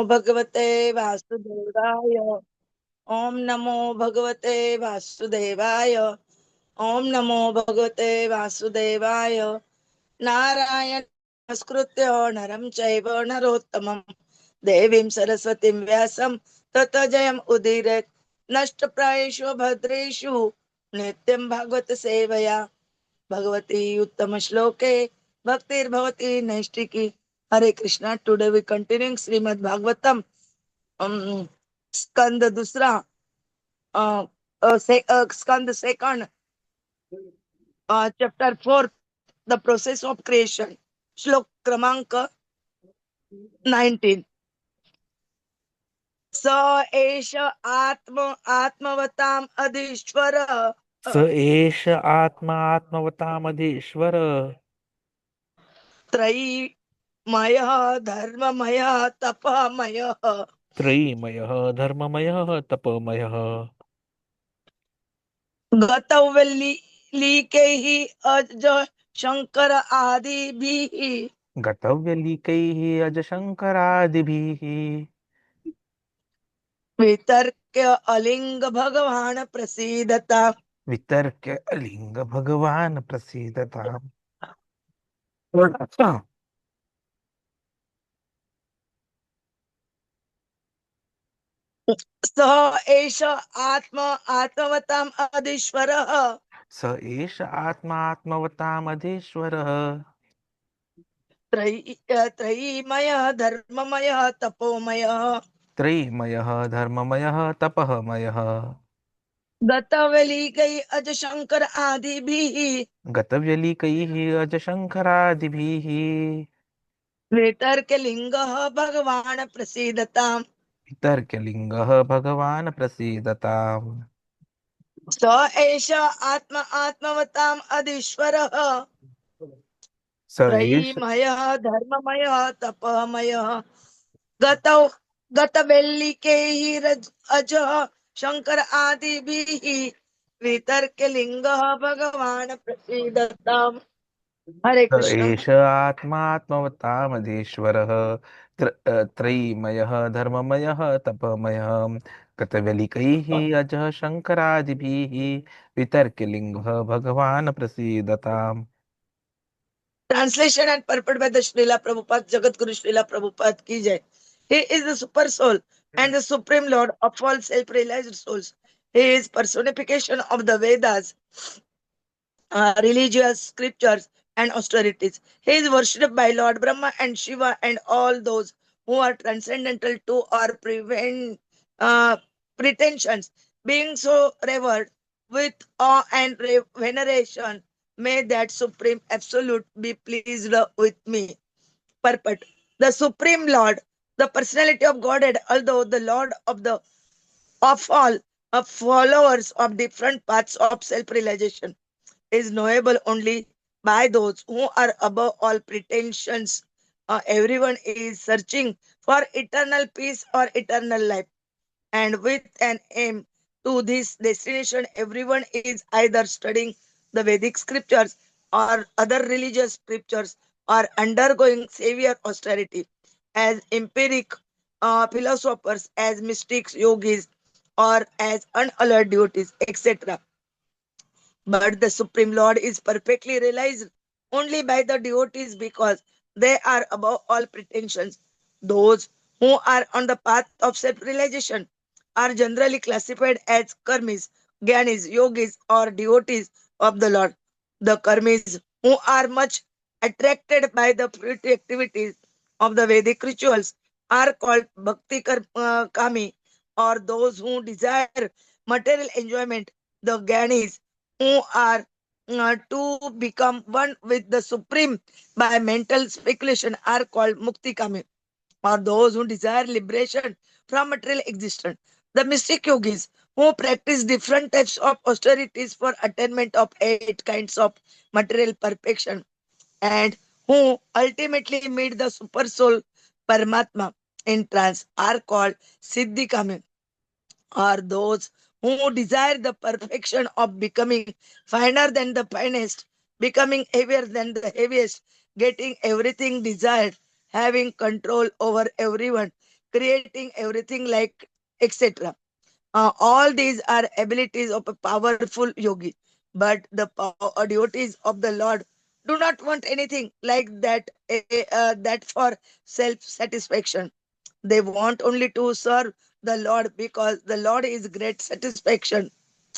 भगवते वासुदेवाय। ओम नमो भगवते वासुदेवाय। ओम नमो भगवते वासुदेवाय। नारायण नमस्कृत्य नरं चैव नरोत्तमं देवीं सरस्वतीं व्यासं ततो जयम् उदीरयेत्। नष्टप्रायेषु भद्रेषु नित्यं भागवत सेवया भगवती उत्तम श्लोके भक्तिर्भवती नैष्टिकी। Hare Krishna. Today we continuing Srimad Bhagavatam स्कंद दूसरा, स्कंद second, chapter 4, the process of creation, श्लोक क्रमांक 19। स एष आत्मवताम् अधीश्वर स एष आत्मा आत्मवतामधीश्वर त्रयीमयः धर्ममयः तपमयः त्रयीमयः धर्ममयः तपमयः गतौवल्लीकैः अज शंकर आदिभिः गतव्यलीकैः अजशङ्करादिभिः वितर्क्य अलिंग भगवान प्रसीदता। वितर्क्य अलिङ्ग भगवान् प्रसीदताम्। स एष आत्मवताम् अधीश्वरः स एष आत्मा आत्मवतामधीश्वरः त्रयीमयः धर्ममयः तपोमयः त्रयीमयः धर्ममयः तपःमयः गतवलीकैः अज शंकर आदिभिः गतव्यलीकैः अजशङ्करादिभिः वितर्क्य लिंगः भगवान प्रसीदताम्। वितर्क्यलिङ्गः भगवान् प्रसीदताम्। स एष आत्मवताम् अधीश्वरः स एष त्रयीमयः धर्ममयः तपमयः गतौ गतवेल्लिकैः अजः शंकर आदिभिः वितर्क्य लिंगः भगवान प्रसीदताम्। हरे स कृष्ण। एष आत्मात्मवतामधीश्वरः त्रयीमयः धर्ममयः तपमयः गतव्यलिकैः अजः शङ्करादिभिः वितर्क्यलिङ्गः भगवान् प्रसीदताम्। Translation and purport by the Srila Prabhupada, Jagat Guru Srila Prabhupada ki jai. He is the super soul and the supreme lord of all self-realized souls. He is personification of the Vedas, religious scriptures and austerities. He is worshipped by Lord Brahma and Shiva and all those who are transcendental to or pretensions. Being so revered with awe and veneration, may that supreme absolute be pleased with me. Purport. The supreme Lord, the personality of Godhead, although the Lord of all of followers of different paths of self-realization, is knowable only by those who are above all pretensions. Everyone is searching for eternal peace or eternal life, and with an aim to this destination, everyone is either studying the Vedic scriptures or other religious scriptures or undergoing severe austerity as empiric philosophers, as mystics, yogis, or as unalloyed devotees, etc. But the Supreme Lord is perfectly realized only by the devotees because they are above all pretensions. Those who are on the path of self-realization are generally classified as karmīs, jñānīs, yogis, or devotees of the Lord. The karmīs, who are much attracted by the fruity activities of the Vedic rituals, are called kami, or those who desire material enjoyment. The jñānīs, who are to become one with the Supreme by mental speculation, are called Muktikami, or those who desire liberation from material existence. The mystic yogis, who practice different types of austerities for attainment of 8 kinds of material perfection, and who ultimately meet the super soul Paramatma in trance, are called Siddhikami, are those who desire the perfection of becoming finer than the finest, becoming heavier than the heaviest, getting everything desired, having control over everyone, creating everything like etc. All these are abilities of a powerful yogi, but the devotees of the Lord do not want anything like that for self satisfaction. They want only to serve the Lord because the Lord is great satisfaction,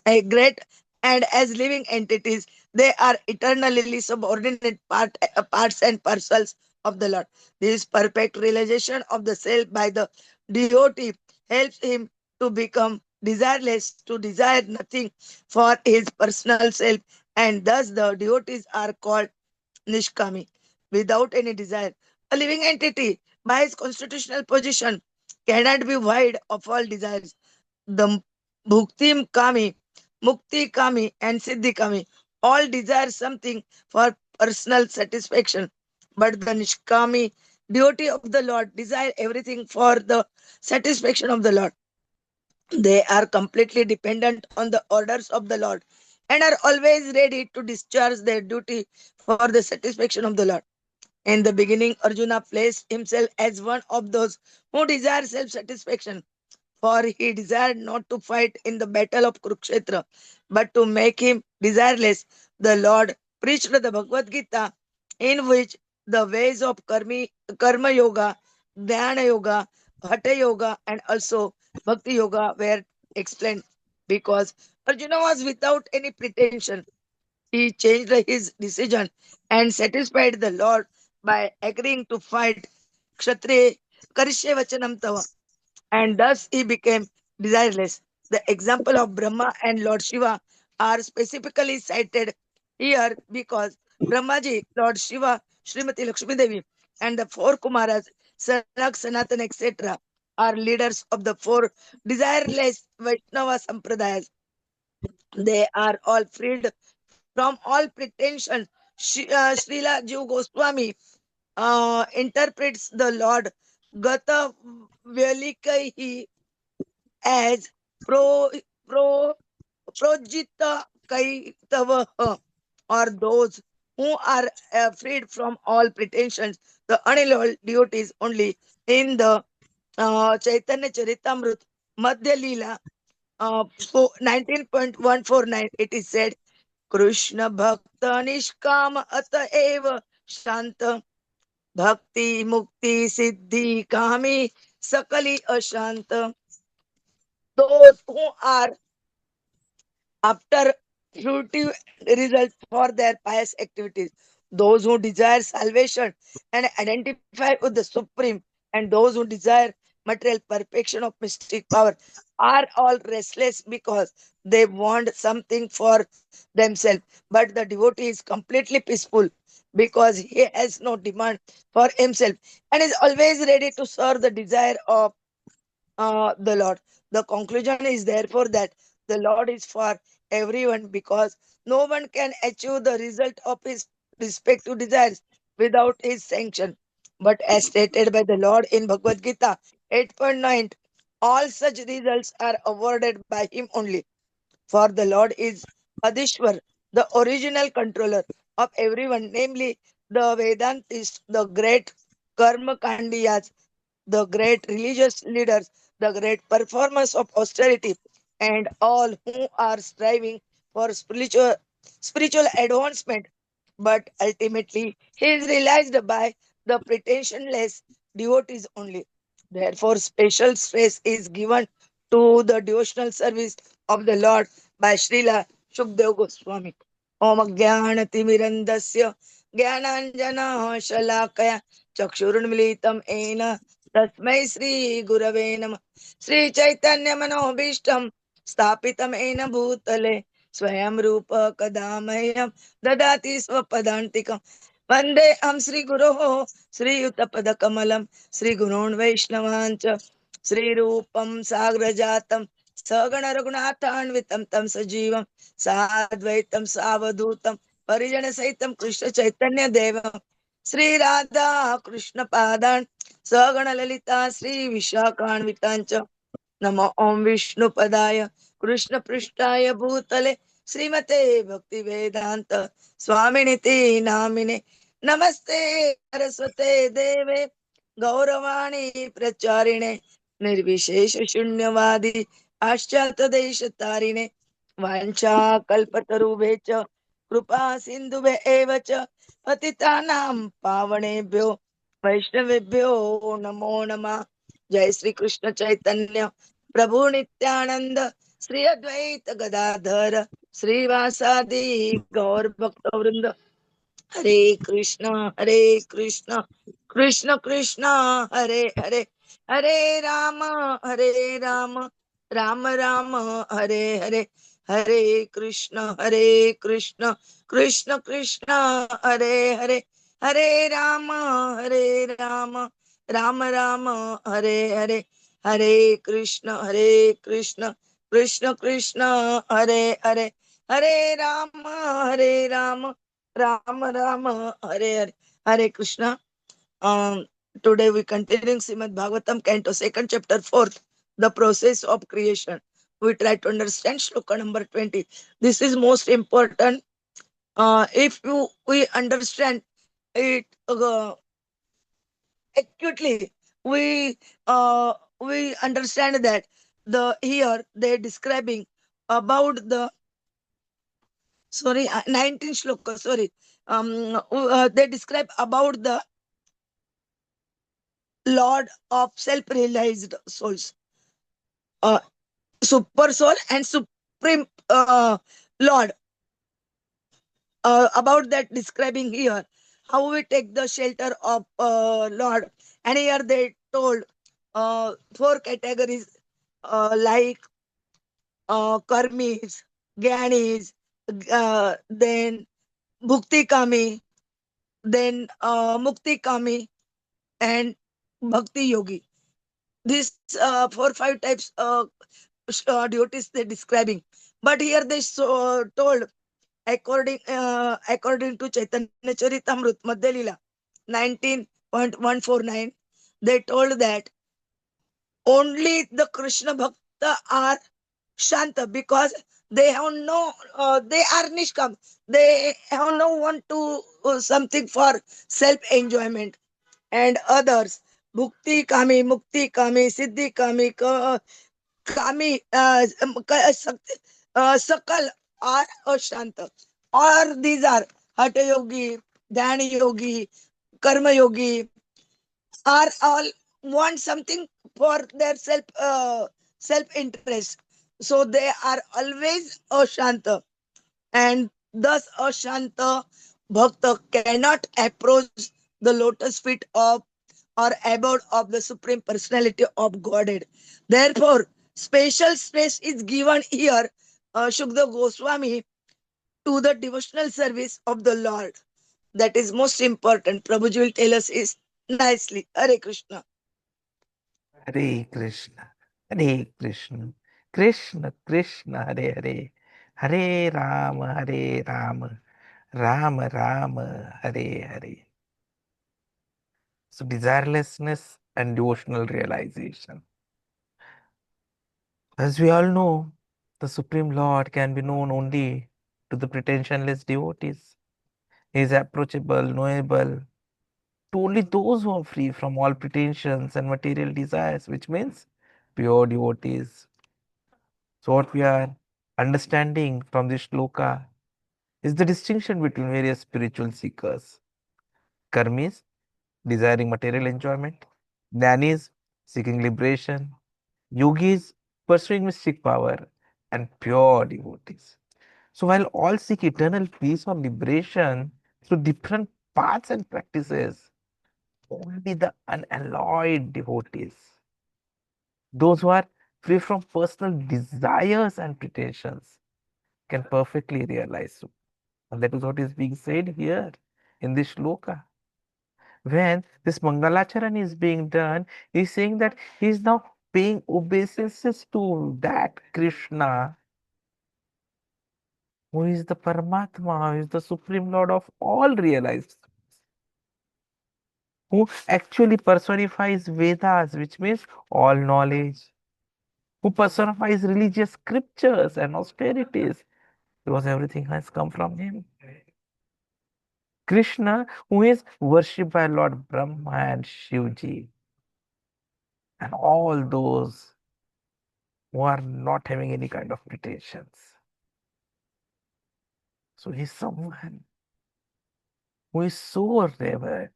a great, and as living entities, they are eternally subordinate parts and parcels of the Lord. This perfect realization of the self by the devotee helps him to become desireless, to desire nothing for his personal self, and thus the devotees are called Nishkami, without any desire. A living entity, by his constitutional position, cannot be void of all desires. The Bhukti Kami, Mukti Kami, and Siddhi Kami all desire something for personal satisfaction. But the Nishkami, devotee of the Lord, desire everything for the satisfaction of the Lord. They are completely dependent on the orders of the Lord and are always ready to discharge their duty for the satisfaction of the Lord. In the beginning, Arjuna placed himself as one of those who desire self satisfaction, for he desired not to fight in the battle of Kurukshetra, but to make him desireless. The Lord preached the Bhagavad Gita, in which the ways of karma yoga, dhyana yoga, hatha yoga, and also bhakti yoga were explained. Because Arjuna was without any pretension, he changed his decision and satisfied the Lord by agreeing to fight Kshatriya Karishye Vachanam Tava, and thus he became desireless. The example of Brahma and Lord Shiva are specifically cited here because Brahmaji, Lord Shiva, Srimati Lakshmi Devi, and the four Kumaras, Sanak, Sanatan, etc., are leaders of the four desireless Vaishnava Sampradayas. They are all freed from all pretension. Srila Jiva Goswami interprets the Lord Gata Vyalikai as pro pro projita kaitavaha, or those who are freed from all pretensions, the unalloyed devotees only. In the Chaitanya Charitamrut Madhya Leela 19.149, it is said, Krishna Bhakta Nishkama Ataeva Shanta Bhakti Mukti Siddhi Kami Sakali Ashanta. Those who are after fruitive result for their pious activities, those who desire salvation and identify with the Supreme, and those who desire material perfection of mystic power are all restless because they want something for themselves. But the devotee is completely peaceful because he has no demand for himself and is always ready to serve the desire of the Lord. The conclusion is therefore that the Lord is for everyone because no one can achieve the result of his respective desires without his sanction. But as stated by the Lord in Bhagavad Gita 8.9, all such results are awarded by him only. For the Lord is Adishwar, the original controller of everyone, namely the Vedantists, the great Karma Kandiyas, the great religious leaders, the great performers of austerity, and all who are striving for spiritual advancement. But ultimately, he is realized by the pretensionless devotees only. Therefore, special stress is given to the devotional service of the Lord by Srila Shukdev Goswami. Om Jnanatimirandasya Jnananjana Shalakaya Chakshurunmilitam Ena Tasmai Sri Gurave Namah. Sri Chaitanya Manobishtam Stapitam Ena Bhutale Swayam Rupa Kadamahyam Dadati Swapadantikam Vande Am Sri Guroho Sri Yuttapadakamalam Sri Gurun Vaishnavancha Sri Rupam Sagrajatam Sagana Raghunathanvitam Tam Sajivam Sadvaitam Savadutam Parijana Saitam Krishna Chaitanya Devam Sri Radha Krishna Padan Sagana Lalita Sri Vishakhanvitancha Namo Om Vishnu Padaya Krishna Prishtaya Bhutale Srimate Bhakti Vedanta Swaminiti Namine Namaste Saraswate Deve गौरवाणी प्रचारिणे निर्विशेष शून्यवादी पाश्चात देश तारिणे वाञ्छा कल्पतरुभे च कृपा सिन्धुभे एव च पतितानां पावनेभ्यो वैष्णवेभ्यो नमो नमः। जय श्री कृष्ण चैतन्य प्रभु नित्यानंद श्री अद्वैत गदाधर श्रीवासादि गौर भक्त वृंद। हरे कृष्ण कृष्ण कृष्ण हरे हरे, हरे राम हरे राम, राम राम हरे हरे, हरे कृष्ण कृष्ण कृष्ण हरे हरे, हरे हरे राम, राम राम हरे हरे, हरे कृष्ण कृष्ण कृष्ण हरे हरे, हरे Ram Ram Ram Hare Hare, Hare Krishna. Um, Today we continuing Srimad Bhagavatam Canto second chapter fourth, the process of creation. We try to understand shloka number 20. This is most important. If we understand it acutely, we understand that the here they describing about the, sorry, 19 shloka, sorry, they describe about the Lord of self-realized souls, uh, super soul and supreme Lord. About that describing here, how we take the shelter of Lord. And here they told four categories, like karmīs, jñānīs, then bhukti kami, then mukti kami, and bhakti yogi. These four five types devotees they describing, but here they told according to Chaitanya Charitamrut Madhya Lila 19.149, they told that only the Krishna Bhakta are Shanta, because they have no, they are Nishkam. They have no want to something for self enjoyment. And others, Bhukti Kami, Mukti Kami, Siddhi Kami, Kami, Sakal are Ashanta. Or these are Hatha Yogi, Dhyana Yogi, Karma Yogi, are all want something for their self interest. So they are always Ashanta, and thus Ashanta Bhakta cannot approach the lotus feet of or abode of the Supreme Personality of Godhead. Therefore, special space is given here, Shukdev Goswami, to the devotional service of the Lord. That is most important. Prabhuji will tell us is nicely. Hare Krishna. Hare Krishna, Hare Krishna, Krishna Krishna, Hare Hare, Hare Rama, Hare Rama, Rama Rama, Hare Hare. So, desirelessness and devotional realization. As we all know, the Supreme Lord can be known only to the pretensionless devotees. He is approachable, knowable to only those who are free from all pretensions and material desires, which means pure devotees. So, what we are understanding from this shloka is the distinction between various spiritual seekers: karmis, desiring material enjoyment; jñānīs, seeking liberation; yogis, pursuing mystic power; and pure devotees. So, while all seek eternal peace or liberation through different paths and practices, only the unalloyed devotees, those who are free from personal desires and pretensions, can perfectly realize. And that is what is being said here in this shloka. When this Mangalacharan is being done, he is saying that he is now paying obeisances to that Krishna, who is the Paramatma, who is the Supreme Lord of all realized, who actually personifies Vedas, which means all knowledge, who personifies religious scriptures and austerities, because everything has come from him. Krishna, who is worshipped by Lord Brahma and Shivji, and all those who are not having any kind of pretensions. So he's someone who is so revered,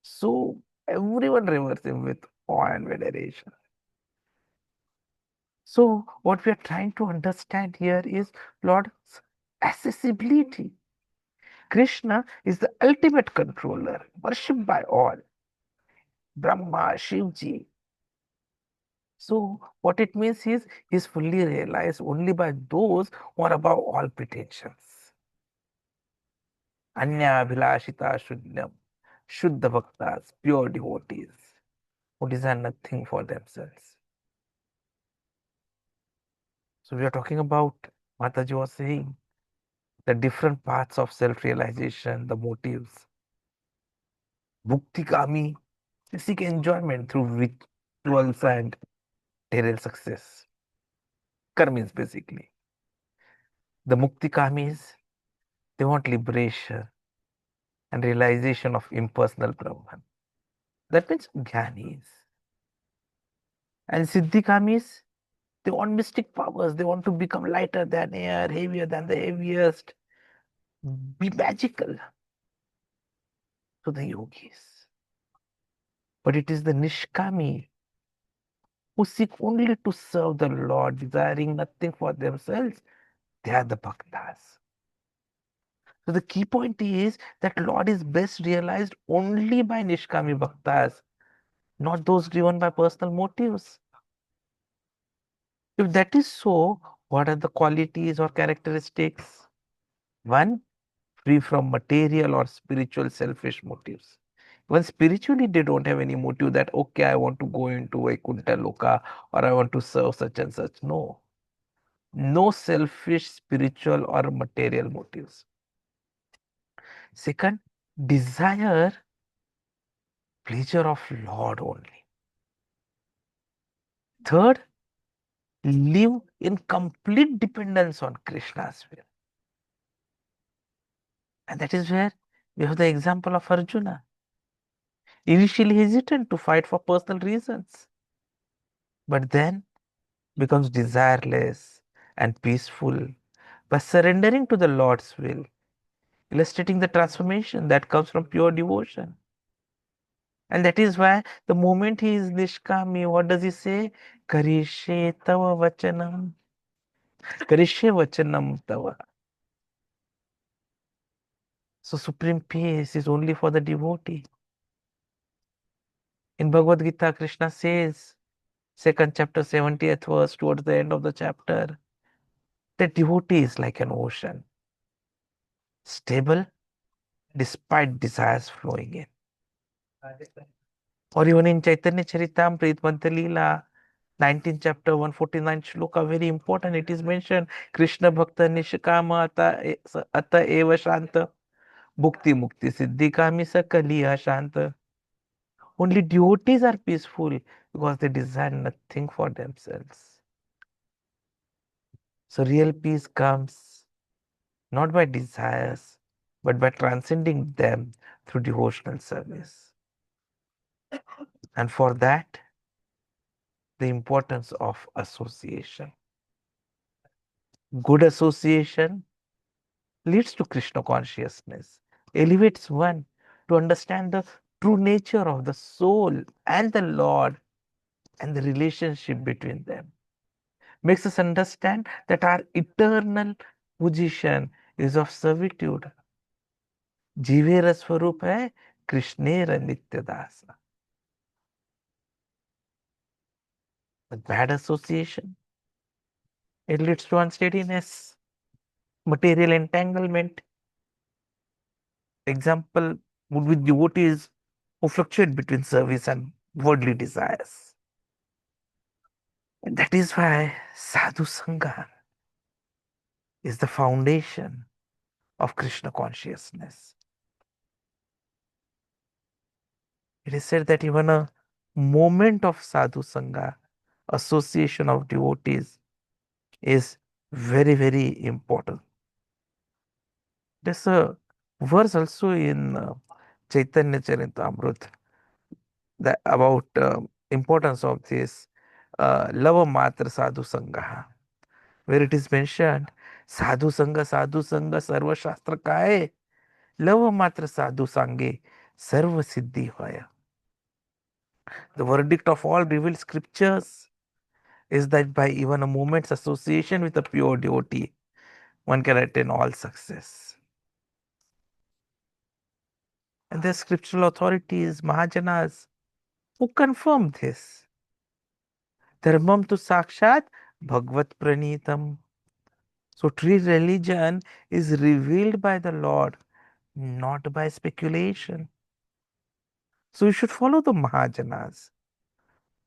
so everyone reveres him with awe and veneration. So what we are trying to understand here is Lord's accessibility. Krishna is the ultimate controller, worshipped by all. Brahma, Shivji. So what it means is he's fully realized only by those who are above all pretensions. Anya Abhilashita Shuddham, Shuddha Bhaktas, pure devotees, who desire nothing for themselves. So we are talking about, Mataji was saying, the different paths of self-realization, the motives. Bhukti Kami, they seek enjoyment through rituals and material success. Karmīs basically. The Mukti Kamis, they want liberation and realization of impersonal Brahman. That means jñānīs. And Siddhi Kamis, they want mystic powers. They want to become lighter than air, heavier than the heaviest, be magical. So the yogis. But it is the Nishkami who seek only to serve the Lord, desiring nothing for themselves. They are the bhaktas. So the key point is that Lord is best realized only by Nishkami bhaktas, not those driven by personal motives. If that is so, what are the qualities or characteristics? One, free from material or spiritual selfish motives. Even spiritually, they don't have any motive that, okay, I want to go into Vaikuntha Loka or I want to serve such and such. No. No selfish spiritual or material motives. Second, desire pleasure of Lord only. Third, live in complete dependence on Krishna's will. And that is where we have the example of Arjuna. Initially hesitant to fight for personal reasons, but then becomes desireless and peaceful by surrendering to the Lord's will, illustrating the transformation that comes from pure devotion. And that is why the moment he is Nishkami, what does he say? Karishe tava vachanam. Karishe vachanam tava. So supreme peace is only for the devotee. In Bhagavad Gita, Krishna says, second chapter, 70th verse, towards the end of the chapter, that devotee is like an ocean, stable despite desires flowing in. Or even in Chaitanya Charitamrita, Leela, 19th chapter, 149 shloka, very important. It is mentioned, Krishna Bhakta Nishkama Ata Eva Shanta, Bhukti Mukti Siddhi Kami Sakaliya Shanta. Only devotees are peaceful because they desire nothing for themselves. So real peace comes not by desires, but by transcending them through devotional service. And for that, the importance of association. Good association leads to Krishna consciousness, elevates one to understand the true nature of the soul and the Lord and the relationship between them. Makes us understand that our eternal position is of servitude. जीवेर स्वरूप है कृष्णेर नित्य दास. With bad association, it leads to unsteadiness, material entanglement. Example would be devotees who fluctuate between service and worldly desires. And that is why sadhu sangha is the foundation of Krishna consciousness. It is said that even a moment of sadhu sangha, association of devotees, is very, very important. There's a verse also in Chaitanya Charitamrita that about importance of this lava matra sadhu sangha, where it is mentioned sadhu sangha sarva shastra kaye lava matra sadhu sange sarva siddhi hoya. The verdict of all revealed scriptures is that by even a moment's association with a pure devotee, one can attain all success. And the scriptural authorities, Mahajanas, who confirm this. Dharmam tu sakshat bhagvat pranitam. So true religion is revealed by the Lord, not by speculation. So you should follow the Mahajanas.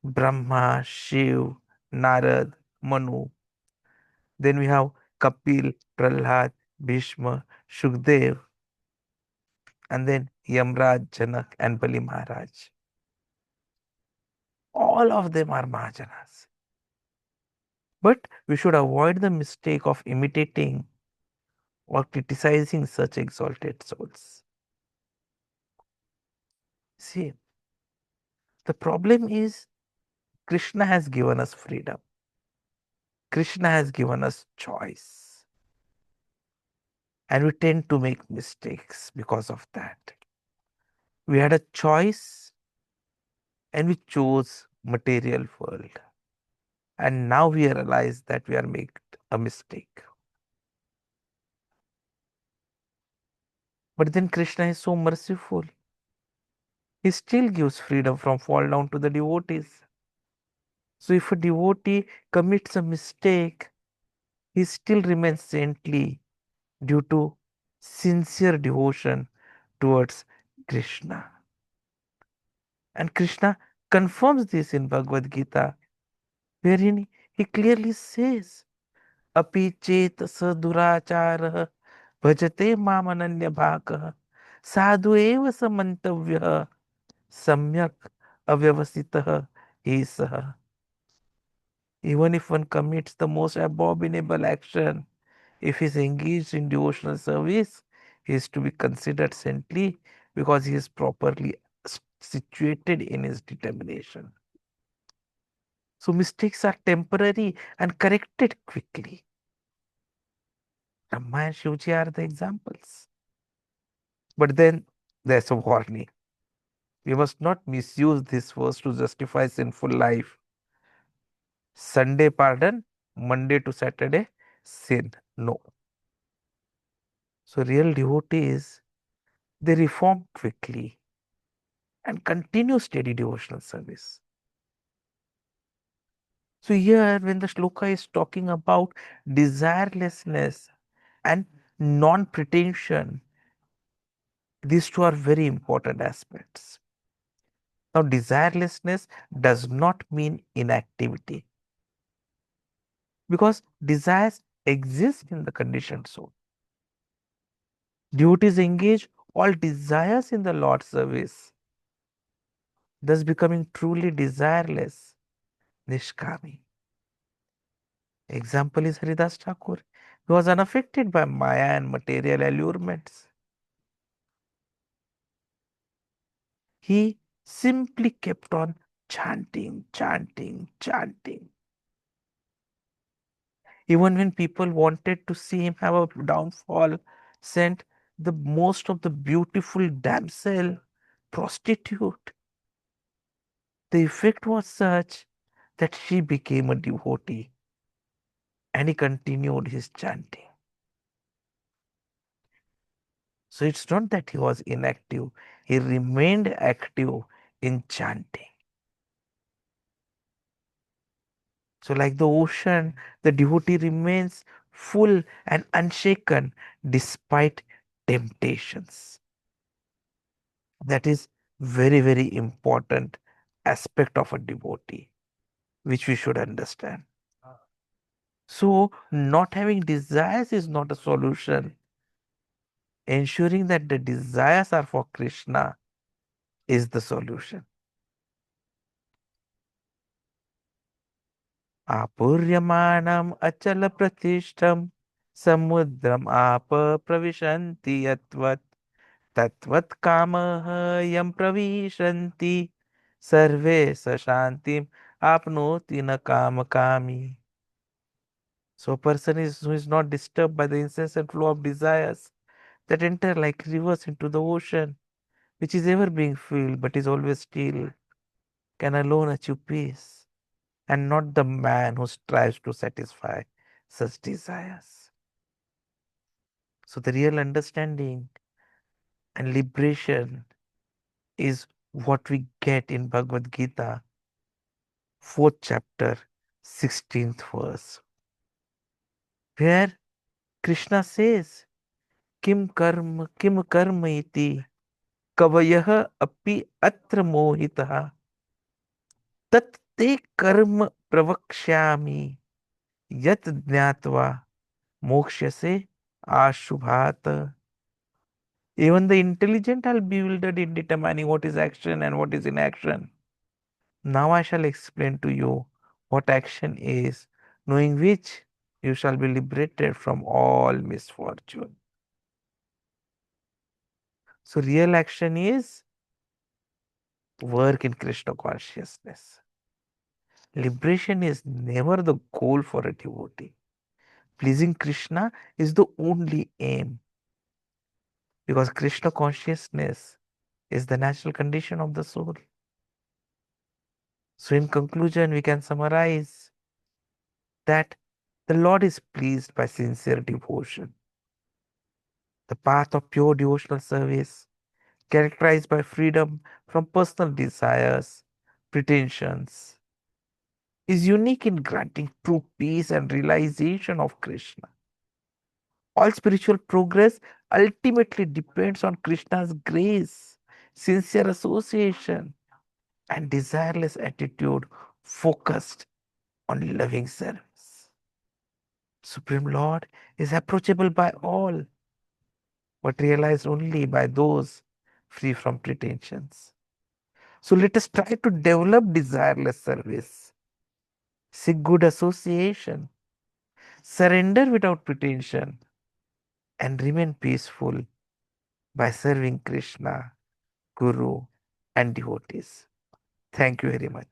Brahma, Shiv, Narad, Manu. Then we have Kapil, Prahlad, Bhishma, Shukdev, and then Yamraj, Janak, and Bali Maharaj. All of them are Mahajanas. But we should avoid the mistake of imitating or criticizing such exalted souls. See, the problem is Krishna has given us freedom. Krishna has given us choice. And we tend to make mistakes because of that. We had a choice and we chose material world. And now we realize that we are making a mistake. But then Krishna is so merciful. He still gives freedom from fall down to the devotees. So if a devotee commits a mistake, he still remains saintly due to sincere devotion towards Krishna. And Krishna confirms this in Bhagavad Gita, wherein he clearly says, Api chet sadurachara bhajate mam ananya bhakah sadhu eva samantavyah samyak avyavasitah esah. Even if one commits the most abominable action, if he is engaged in devotional service, he is to be considered saintly because he is properly situated in his determination. So mistakes are temporary and corrected quickly. Brahma and Shivji are the examples. But then there's a warning. We must not misuse this verse to justify sinful life. Sunday pardon, Monday to Saturday sin. No. So real devotees, they reform quickly and continue steady devotional service. So here when the shloka is talking about desirelessness and non-pretension, these two are very important aspects. Now desirelessness does not mean inactivity because desires exist in the conditioned soul. Devotees engage all desires in the Lord's service, thus becoming truly desireless, nishkami. Example is Haridas Thakur. He was unaffected by Maya and material allurements. He simply kept on chanting, chanting, chanting. Even when people wanted to see him have a downfall, sent the most of the beautiful damsel, prostitute. The effect was such that she became a devotee and he continued his chanting. So it's not that he was inactive, he remained active in chanting. So, like the ocean, the devotee remains full and unshaken despite temptations. That is very, very important aspect of a devotee, which we should understand. So, not having desires is not a solution. Ensuring that the desires are for Krishna is the solution. Apuryamanam achala pratishtam samudram apa pravishanti yatvat तत्वत् कामः यं प्रविशन्ति सर्वे स शान्तिम् आपनोति न कामकामी. So a person who is not disturbed by the incessant flow of desires that enter like rivers into the ocean, which is ever being filled but is always still, can alone achieve peace, and not the man who strives to satisfy such desires. So the real understanding and liberation is what we get in Bhagavad Gita, 4th chapter, 16th verse, where Krishna says, Kim karma iti कवयः अपि अत्र मोहितः तत् ते कर्म प्रवक्ष्यामि यत् ज्ञात्वा मोक्ष्यसे आशुभात्. Even the intelligent are bewildered in determining what is action and what is inaction. Now I shall explain to you what action is, knowing which you shall be liberated from all misfortune. So real action is work in Krishna consciousness. Liberation is never the goal for a devotee. Pleasing Krishna is the only aim, because Krishna consciousness is the natural condition of the soul. So, in conclusion, we can summarize that the Lord is pleased by sincere devotion. The path of pure devotional service, characterized by freedom from personal desires, pretensions, is unique in granting true peace and realization of Krishna. All spiritual progress ultimately depends on Krishna's grace, sincere association, and desireless attitude focused on loving service. Supreme Lord is approachable by all, but realized only by those free from pretensions. So let us try to develop desireless service, seek good association, surrender without pretension, and remain peaceful by serving Krishna, Guru, and devotees. Thank you very much.